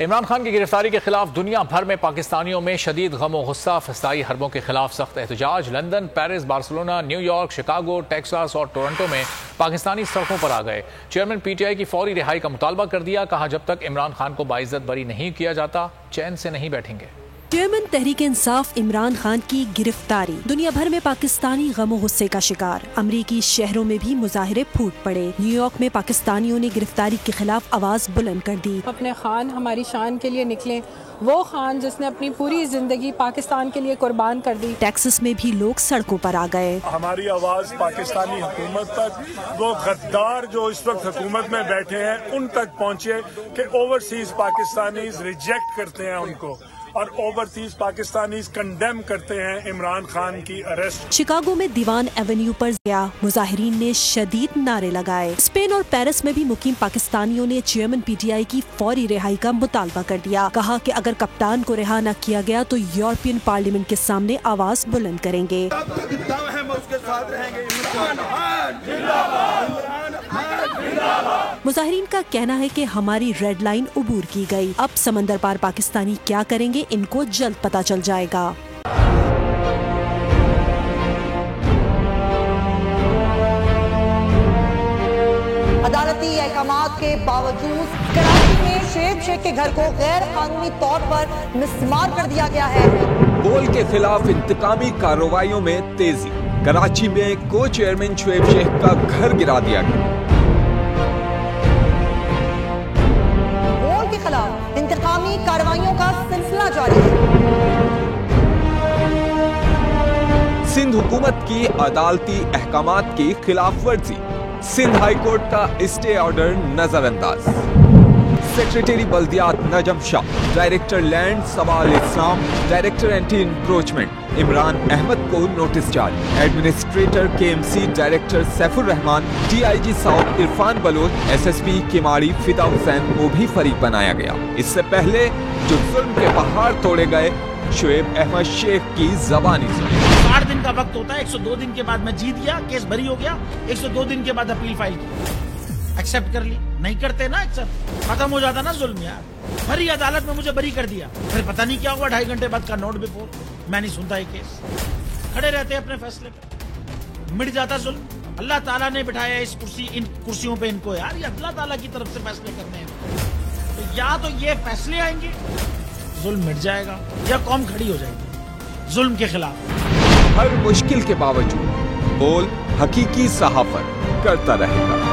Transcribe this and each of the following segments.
عمران خان کی گرفتاری کے خلاف دنیا بھر میں پاکستانیوں میں شدید غم و غصہ، فضائی حربوں کے خلاف سخت احتجاج۔ London, Paris, Barcelona, new York, Chicago, Texas اور ٹورنٹو میں پاکستانی سڑکوں پر آ گئے۔ چیئرمین پی ٹی آئی کی فوری رہائی کا مطالبہ کر دیا، کہا جب تک عمران خان کو باعزت بری نہیں کیا جاتا چین سے نہیں بیٹھیں گے۔ چیئرمین تحریک انصاف عمران خان کی گرفتاری، دنیا بھر میں پاکستانی غم و غصے کا شکار۔ امریکی شہروں میں بھی مظاہرے پھوٹ پڑے۔ نیو یارک میں پاکستانیوں نے گرفتاری کے خلاف آواز بلند کر دی۔ اپنے خان ہماری شان کے لیے نکلے، وہ خان جس نے اپنی پوری زندگی پاکستان کے لیے قربان کر دی۔ ٹیکساس میں بھی لوگ سڑکوں پر آ گئے۔ ہماری آواز پاکستانی حکومت تک، وہ غدار جو اس وقت حکومت میں بیٹھے ہیں ان تک پہنچے کہ اوورسیز پاکستانیز ریجیکٹ کرتے ہیں ان کو، اور اوورسیز پاکستانیز کنڈیم کرتے ہیں عمران خان کی اریسٹ۔ شکاگو میں دیوان ایونیو پر گیا، مظاہرین نے شدید نعرے لگائے۔ اسپین اور پیرس میں بھی مقیم پاکستانیوں نے چیئرمین پی ٹی آئی کی فوری رہائی کا مطالبہ کر دیا۔ کہا کہ اگر کپتان کو رہا نہ کیا گیا تو یورپین پارلیمنٹ کے سامنے آواز بلند کریں گے۔ مظاہرین کا کہنا ہے کہ ہماری ریڈ لائن عبور کی گئی، اب سمندر پار پاکستانی کیا کریں گے ان کو جلد پتہ چل جائے گا۔ عدالتی احکامات کے باوجود کراچی میں شعیب شیخ کے گھر کو غیر قانونی طور پر مسمار کر دیا گیا ہے۔ بول کے خلاف انتقامی کارروائیوں میں تیزی، کراچی میں کو چیئرمین شعیب شیخ کا گھر گرا دیا گیا۔ بول کے خلاف انتقامی کارروائیوں کا سلسلہ جاری ہے۔ سندھ حکومت کی عدالتی احکامات کی خلاف ورزی، سندھ ہائی کورٹ کا اسٹے آرڈر نظر انداز۔ سیکریٹری بلدیات نجم شاہ، ڈائریکٹر لینڈ سوال اسلام، director anti encroachment Imran Ahmed کو نوٹس جاری۔ Administrator K M C director Saif ur Rehman, D I G south Irfan Baloch, S S P Keamari Fida Hussain کو بھی فریق بنایا گیا۔ اس سے پہلے جو ظلم کے پہاڑ توڑے گئے، شعیب احمد شیخ کی زبانی سنی۔ 60 دن کا وقت ہوتا ہے، 102 دن کے بعد میں جیت گیا، کیس بری ہو گیا، 102 دن کے بعد اپیل فائل کی، ایکسپٹ کر لی، نہیں کرتے نا ایکسپٹ، ختم ہو جاتا نا ظلم یار۔ بھری عدالت میں مجھے بری کر دیا، پھر پتہ نہیں کیا ہوا، 2.5 گھنٹے بعد کا نوٹ بیفور، میں نہیں سنتا یہ کیس، کھڑے رہتے اپنے فیصلے پہ، مٹ جاتا ظلم۔ اللہ تعالیٰ نے بٹھایا اس کرسی، ان کرسیوں پہ ان کو یار، یہ اللہ تعالیٰ کی طرف سے فیصلے کرنے ہیں، تو یا تو یہ فیصلے آئیں گے ظلم مٹ جائے گا، یا قوم کھڑی ہو جائے گی ظلم کے خلاف۔ ہر مشکل کے باوجود بول حقیقی صحافت کرتا رہے گا۔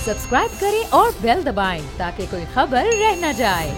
سبسکرائب کریں اور بیل دبائیں تاکہ کوئی خبر رہ نہ جائے۔